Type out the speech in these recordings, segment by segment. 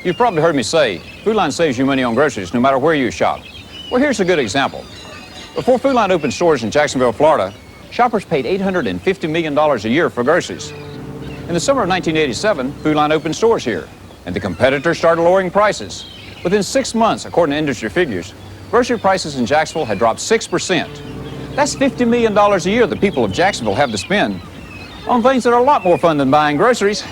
You've probably heard me say, Food Lion saves you money on groceries no matter where you shop. Well, here's a good example. Before Food Lion opened stores in Jacksonville, Florida, shoppers paid $850 million a year for groceries. In the summer of 1987, Food Lion opened stores here, and the competitors started lowering prices. Within 6 months, according to industry figures, grocery prices in Jacksonville had dropped 6%. That's $50 million a year the people of Jacksonville have to spend on things that are a lot more fun than buying groceries.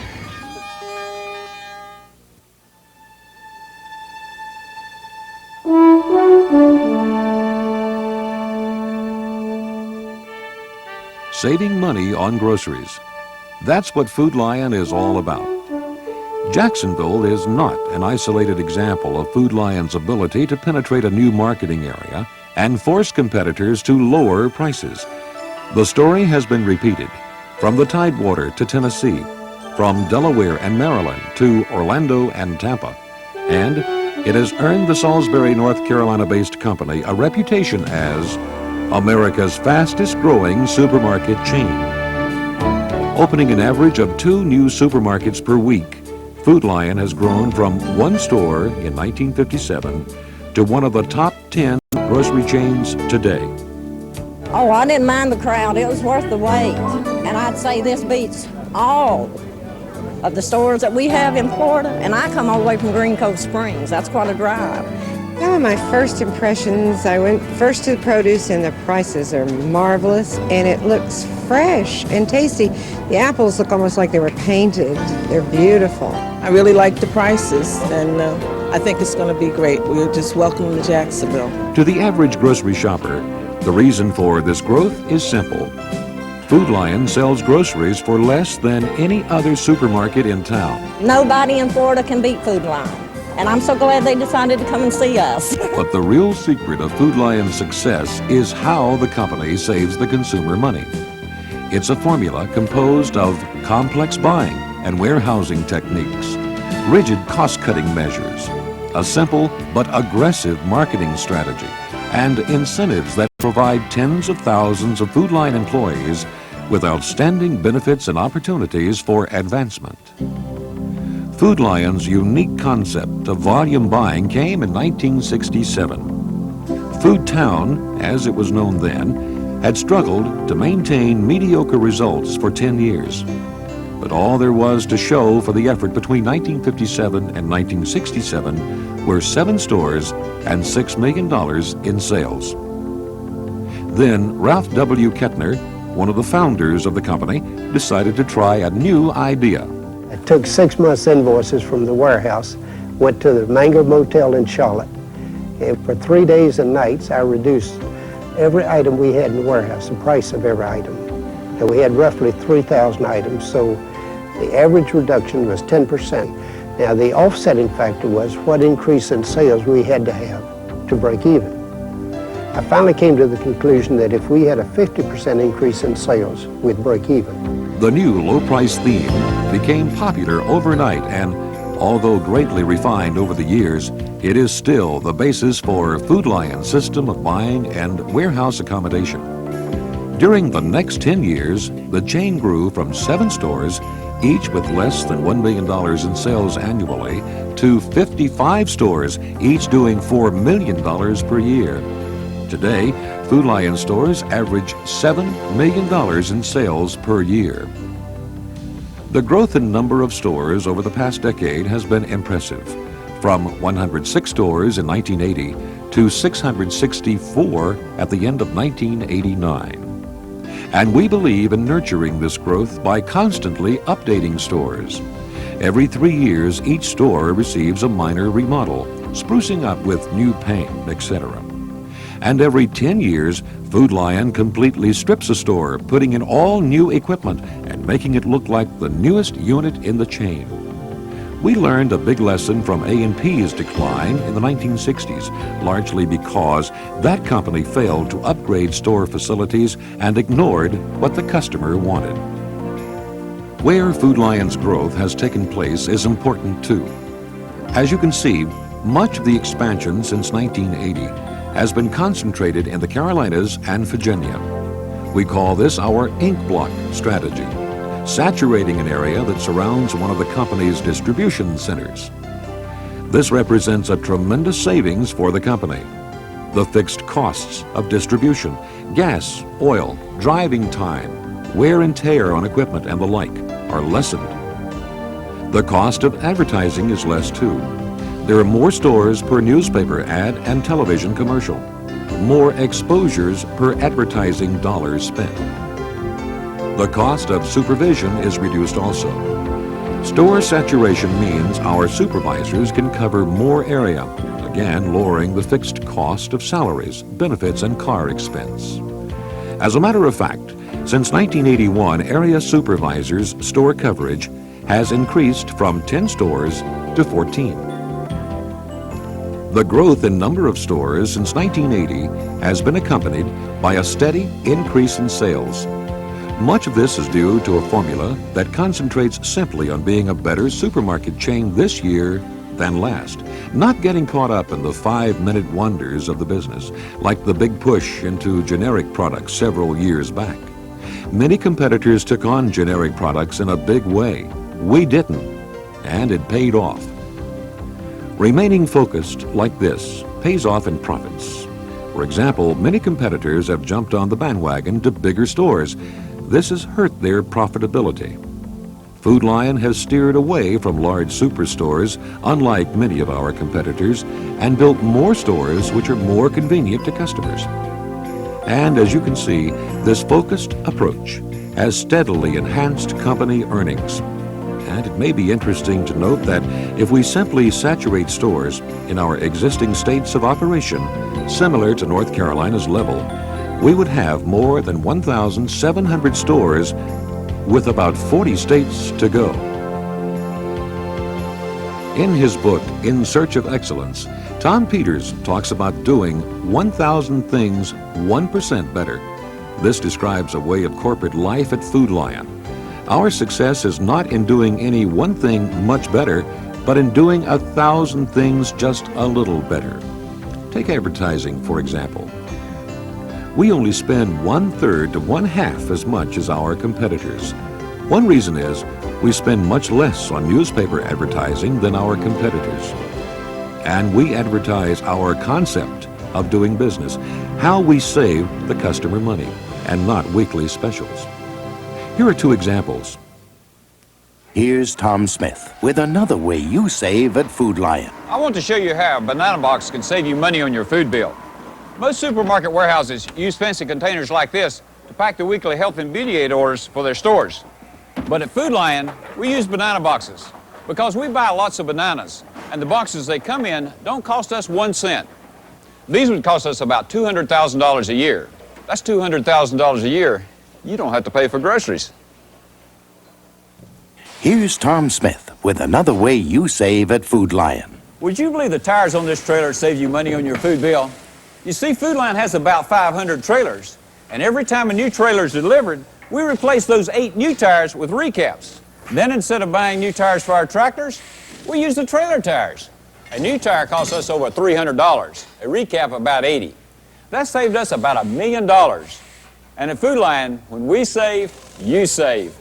Saving money on groceries. That's what Food Lion is all about. Jacksonville is not an isolated example of Food Lion's ability to penetrate a new marketing area and force competitors to lower prices. The story has been repeated from the Tidewater to Tennessee, from Delaware and Maryland to Orlando and Tampa, and it has earned the Salisbury, North Carolina-based company a reputation as America's fastest-growing supermarket chain. Opening an average of 2 new supermarkets per week, Food Lion has grown from 1 store in 1957 to one of the top 10 grocery chains today. Oh, I didn't mind the crowd. It was worth the wait. And I'd say this beats all of the stores that we have in Florida. And I come all the way from Green Cove Springs. That's quite a drive. Some of my first impressions, I went first to the produce, and the prices are marvelous, and it looks fresh and tasty. The apples look almost like they were painted. They're beautiful. I really like the prices, and I think it's going to be great. We're just welcome to Jacksonville. To the average grocery shopper, the reason for this growth is simple. Food Lion sells groceries for less than any other supermarket in town. Nobody in Florida can beat Food Lion. And I'm so glad they decided to come and see us. But the real secret of Food Lion's success is how the company saves the consumer money. It's a formula composed of complex buying and warehousing techniques, rigid cost-cutting measures, a simple but aggressive marketing strategy, and incentives that provide tens of thousands of Food Lion employees with outstanding benefits and opportunities for advancement. Food Lion's unique concept of volume buying came in 1967. Food Town, as it was known then, had struggled to maintain mediocre results for 10 years. But all there was to show for the effort between 1957 and 1967 were 7 stores and $6 million in sales. Then Ralph W. Kettner, one of the founders of the company, decided to try a new idea. I took 6 months' invoices from the warehouse, went to the Mango Motel in Charlotte, and for 3 days and nights I reduced every item we had in the warehouse, the price of every item. And we had roughly 3,000 items, so the average reduction was 10%. Now the offsetting factor was what increase in sales we had to have to break even. I finally came to the conclusion that if we had a 50% increase in sales, we'd break even. The new low-price theme became popular overnight, and although greatly refined over the years, it is still the basis for Food Lion's system of buying and warehouse accommodation. During the next 10 years, the chain grew from 7 stores, each with less than $1 million in sales annually, to 55 stores, each doing $4 million per year. Today, Food Lion stores average $7 million in sales per year. The growth in number of stores over the past decade has been impressive, from 106 stores in 1980 to 664 at the end of 1989. And we believe in nurturing this growth by constantly updating stores. Every 3 years, each store receives a minor remodel, sprucing up with new paint, etc. And every 10 years, Food Lion completely strips a store, putting in all new equipment and making it look like the newest unit in the chain. We learned a big lesson from A&P's decline in the 1960s, largely because that company failed to upgrade store facilities and ignored what the customer wanted. Where Food Lion's growth has taken place is important too. As you can see, much of the expansion since 1980 has been concentrated in the Carolinas and Virginia. We call this our ink block strategy, saturating an area that surrounds one of the company's distribution centers. This represents a tremendous savings for the company. The fixed costs of distribution, gas, oil, driving time, wear and tear on equipment and the like are lessened. The cost of advertising is less too. There are more stores per newspaper ad and television commercial, more exposures per advertising dollars spent. The cost of supervision is reduced also. Store saturation means our supervisors can cover more area, again lowering the fixed cost of salaries, benefits, and car expense. As a matter of fact, since 1981, area supervisors' store coverage has increased from 10 stores to 14. The growth in number of stores since 1980 has been accompanied by a steady increase in sales. Much of this is due to a formula that concentrates simply on being a better supermarket chain this year than last, not getting caught up in the 5-minute wonders of the business, like the big push into generic products several years back. Many competitors took on generic products in a big way. We didn't, and it paid off. Remaining focused like this pays off in profits. For example, many competitors have jumped on the bandwagon to bigger stores. This has hurt their profitability. Food Lion has steered away from large superstores, unlike many of our competitors, and built more stores which are more convenient to customers. And as you can see, this focused approach has steadily enhanced company earnings. And it may be interesting to note that if we simply saturate stores in our existing states of operation, similar to North Carolina's level, we would have more than 1,700 stores with about 40 states to go. In his book, In Search of Excellence, Tom Peters talks about doing 1,000 things 1% better. This describes a way of corporate life at Food Lion. Our success is not in doing any one thing much better, but in doing 1,000 things just a little better. Take advertising, for example. We only spend 1/3 to 1/2 as much as our competitors. One reason is we spend much less on newspaper advertising than our competitors. And we advertise our concept of doing business, how we save the customer money, and not weekly specials. Here are 2 examples. Here's Tom Smith with another way you save at Food Lion. I want to show you how a banana box can save you money on your food bill. Most supermarket warehouses use fancy containers like this to pack the weekly health and beauty aid orders for their stores. But at Food Lion, we use banana boxes because we buy lots of bananas, and the boxes they come in don't cost us 1 cent. These would cost us about $200,000 a year. That's $200,000 a year. You don't have to pay for groceries. Here's Tom Smith with another way you save at Food Lion. Would you believe the tires on this trailer save you money on your food bill? You see, Food Lion has about 500 trailers, and every time a new trailer is delivered, we replace those 8 new tires with recaps. Then instead of buying new tires for our tractors, we use the trailer tires. A new tire costs us over $300, a recap about $80. That saved us about $1 million. And at Food Lion, when we save, you save.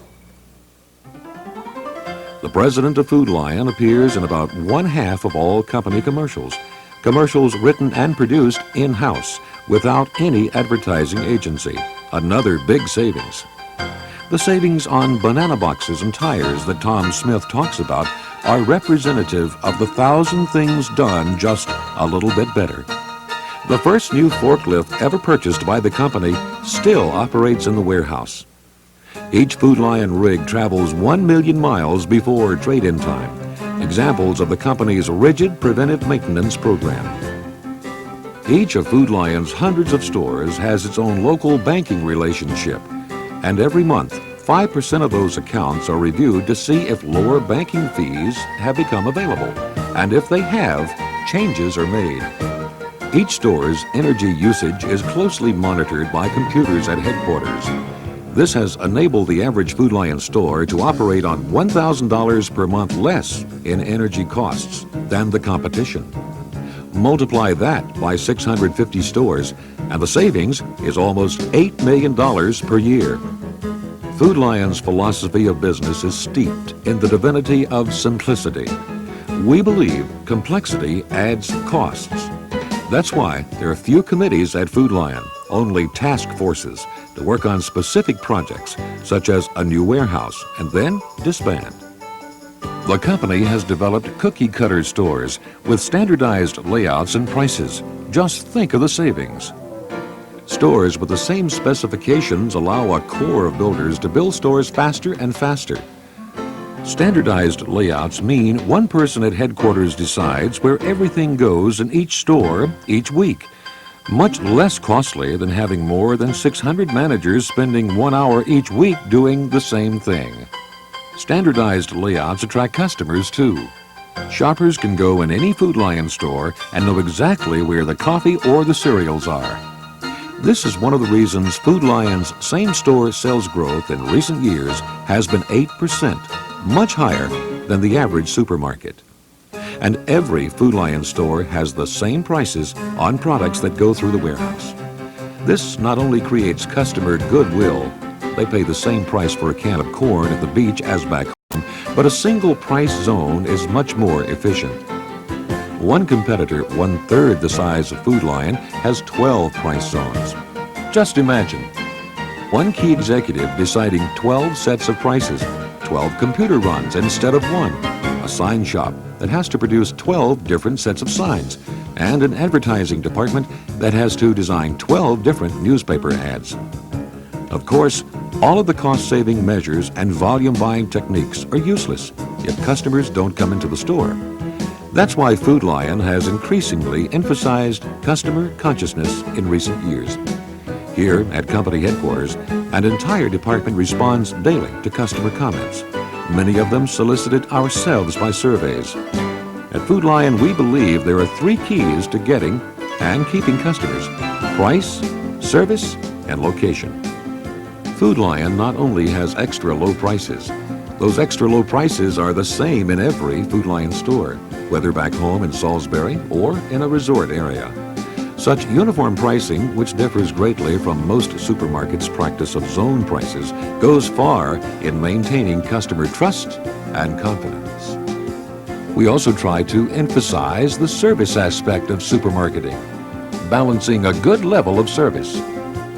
The president of Food Lion appears in about 1/2 of all company commercials. Commercials written and produced in-house without any advertising agency. Another big savings. The savings on banana boxes and tires that Tom Smith talks about are representative of the 1,000 things done just a little bit better. The first new forklift ever purchased by the company still operates in the warehouse. Each Food Lion rig travels 1 million miles before trade-in time. Examples of the company's rigid preventive maintenance program. Each of Food Lion's hundreds of stores has its own local banking relationship, and every month, 5% of those accounts are reviewed to see if lower banking fees have become available, and if they have, changes are made. Each store's energy usage is closely monitored by computers at headquarters. This has enabled the average Food Lion store to operate on $1,000 per month less in energy costs than the competition. Multiply that by 650 stores, and the savings is almost $8 million per year. Food Lion's philosophy of business is steeped in the divinity of simplicity. We believe complexity adds costs. That's why there are few committees at Food Lion, only task forces to work on specific projects, such as a new warehouse, and then disband. The company has developed cookie cutter stores with standardized layouts and prices. Just think of the savings. Stores with the same specifications allow a core of builders to build stores faster and faster. Standardized layouts mean one person at headquarters decides where everything goes in each store each week. Much less costly than having more than 600 managers spending 1 hour each week doing the same thing. Standardized layouts attract customers too. Shoppers can go in any Food Lion store and know exactly where the coffee or the cereals are. This is one of the reasons Food Lion's same-store sales growth in recent years has been 8%, much higher than the average supermarket. And every Food Lion store has the same prices on products that go through the warehouse. This not only creates customer goodwill, they pay the same price for a can of corn at the beach as back home, but a single price zone is much more efficient. One competitor, 1/3 the size of Food Lion, has 12 price zones. Just imagine, one key executive deciding 12 sets of prices, 12 computer runs instead of one, a sign shop that has to produce 12 different sets of signs, and an advertising department that has to design 12 different newspaper ads. Of course, all of the cost-saving measures and volume buying techniques are useless if customers don't come into the store. That's why Food Lion has increasingly emphasized customer consciousness in recent years. Here at company headquarters, an entire department responds daily to customer comments. Many of them solicited ourselves by surveys. At Food Lion, we believe there are 3 keys to getting and keeping customers: price, service, and location. Food Lion not only has extra low prices, those extra low prices are the same in every Food Lion store, whether back home in Salisbury or in a resort area. Such uniform pricing, which differs greatly from most supermarkets' practice of zone prices, goes far in maintaining customer trust and confidence. We also try to emphasize the service aspect of supermarketing, balancing a good level of service,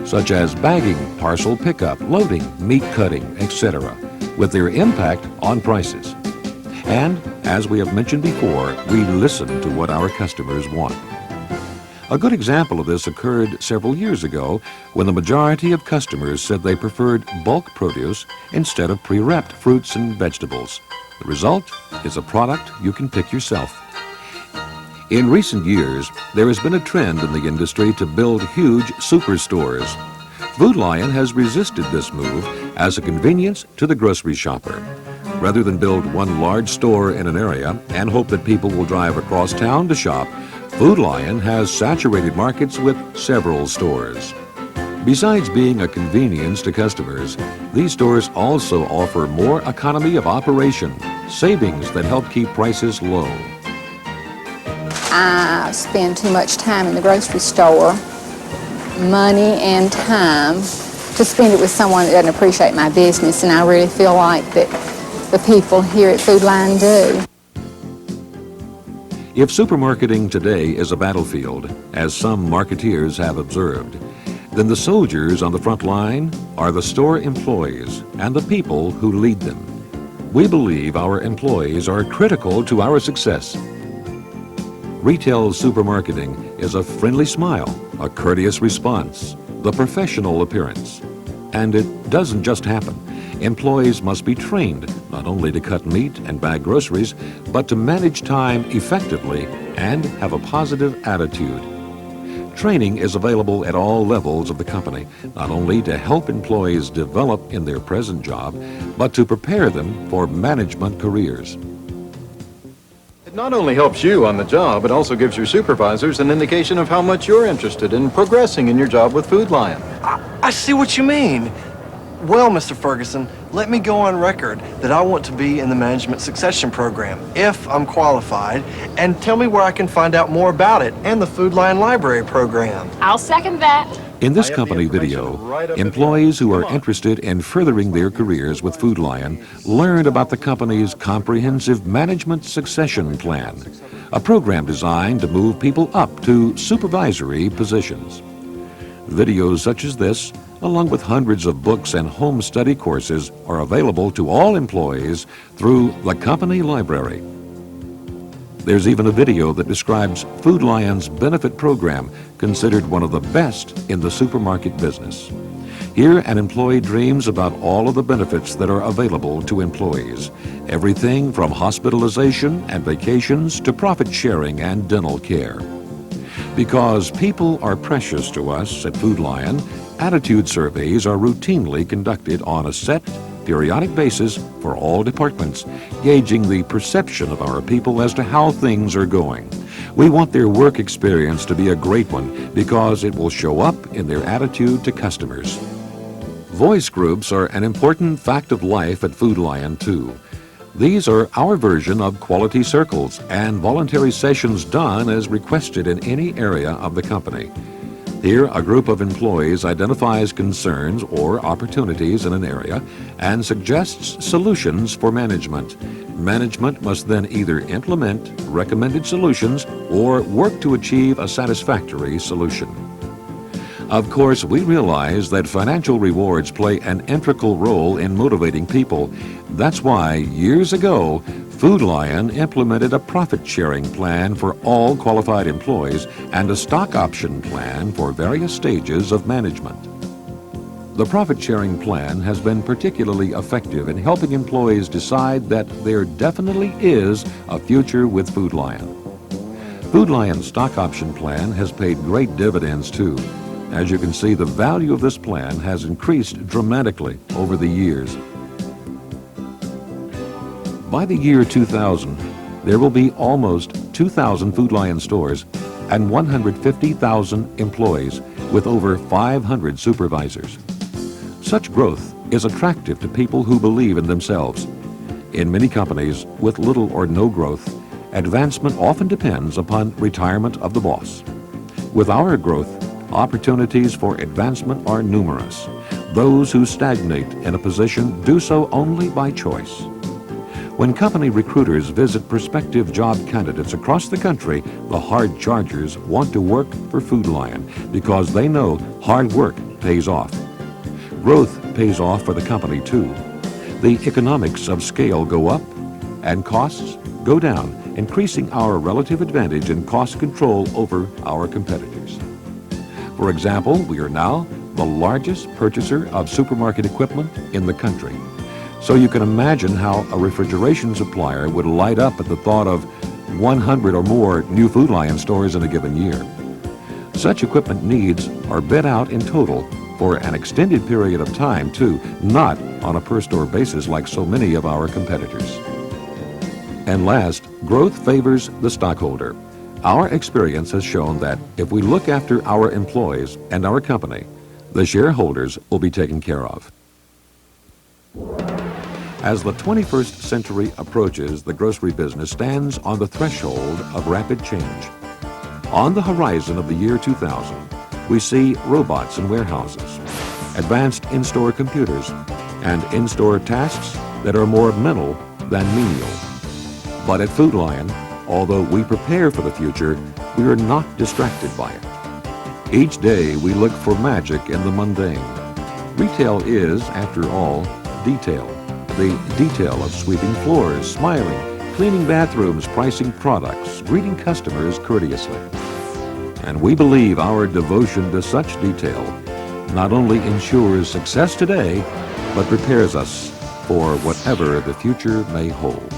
such as bagging, parcel pickup, loading, meat cutting, etc., with their impact on prices. And, as we have mentioned before, we listen to what our customers want. A good example of this occurred several years ago when the majority of customers said they preferred bulk produce instead of pre-wrapped fruits and vegetables. The result is a product you can pick yourself. In recent years, there has been a trend in the industry to build huge superstores. Food Lion has resisted this move as a convenience to the grocery shopper. Rather than build one large store in an area and hope that people will drive across town to shop, Food Lion has saturated markets with several stores. Besides being a convenience to customers, these stores also offer more economy of operation, savings that help keep prices low. I spend too much time in the grocery store, money and time, to spend it with someone that doesn't appreciate my business, and I really feel like that the people here at Food Lion do. If supermarketing today is a battlefield, as some marketeers have observed, then the soldiers on the front line are the store employees and the people who lead them. We believe our employees are critical to our success. Retail supermarketing is a friendly smile, a courteous response, the professional appearance. And it doesn't just happen. Employees must be trained not only to cut meat and bag groceries, but to manage time effectively and have a positive attitude. Training is available at all levels of the company, not only to help employees develop in their present job, but to prepare them for management careers. It not only helps you on the job, it also gives your supervisors an indication of how much you're interested in progressing in your job with Food Lion. I see what you mean. Well, Mr. Ferguson, let me go on record that I want to be in the Management Succession Program, if I'm qualified, and tell me where I can find out more about it and the Food Lion Library Program. I'll second that. In this company video, employees who are interested in furthering their careers with Food Lion learned about the company's comprehensive management succession plan, a program designed to move people up to supervisory positions. Videos such as this, along with hundreds of books and home study courses, are available to all employees through the company library. There's even a video that describes Food Lion's benefit program, considered one of the best in the supermarket business. Here, an employee dreams about all of the benefits that are available to employees. Everything from hospitalization and vacations to profit sharing and dental care. Because people are precious to us at Food Lion, attitude surveys are routinely conducted on a set, periodic basis for all departments, gauging the perception of our people as to how things are going. We want their work experience to be a great one because it will show up in their attitude to customers. Voice groups are an important fact of life at Food Lion, too. These are our version of quality circles and voluntary sessions done as requested in any area of the company. Here, a group of employees identifies concerns or opportunities in an area and suggests solutions for management. Management must then either implement recommended solutions or work to achieve a satisfactory solution. Of course, we realize that financial rewards play an integral role in motivating people. That's why, years ago, Food Lion implemented a profit-sharing plan for all qualified employees and a stock option plan for various stages of management. The profit-sharing plan has been particularly effective in helping employees decide that there definitely is a future with Food Lion. Food Lion's stock option plan has paid great dividends, too. As you can see, the value of this plan has increased dramatically over the years. By the year 2000, there will be almost 2,000 Food Lion stores and 150,000 employees with over 500 supervisors. Such growth is attractive to people who believe in themselves. In many companies with little or no growth, advancement often depends upon retirement of the boss. With our growth, opportunities for advancement are numerous. Those who stagnate in a position do so only by choice. When company recruiters visit prospective job candidates across the country, the hard chargers want to work for Food Lion because they know hard work pays off. Growth pays off for the company too. The economics of scale go up and costs go down, increasing our relative advantage in cost control over our competitors. For example, we are now the largest purchaser of supermarket equipment in the country. So you can imagine how a refrigeration supplier would light up at the thought of 100 or more new Food Lion stores in a given year. Such equipment needs are bid out in total for an extended period of time, too, not on a per-store basis like so many of our competitors. And last, growth favors the stockholder. Our experience has shown that if we look after our employees and our company, the shareholders will be taken care of. As the 21st century approaches, the grocery business stands on the threshold of rapid change. On the horizon of the year 2000, we see robots in warehouses, advanced in-store computers, and in-store tasks that are more mental than menial. But at Food Lion, although we prepare for the future, we are not distracted by it. Each day we look for magic in the mundane. Retail is, after all, detail. The detail of sweeping floors, smiling, cleaning bathrooms, pricing products, greeting customers courteously. And we believe our devotion to such detail not only ensures success today, but prepares us for whatever the future may hold.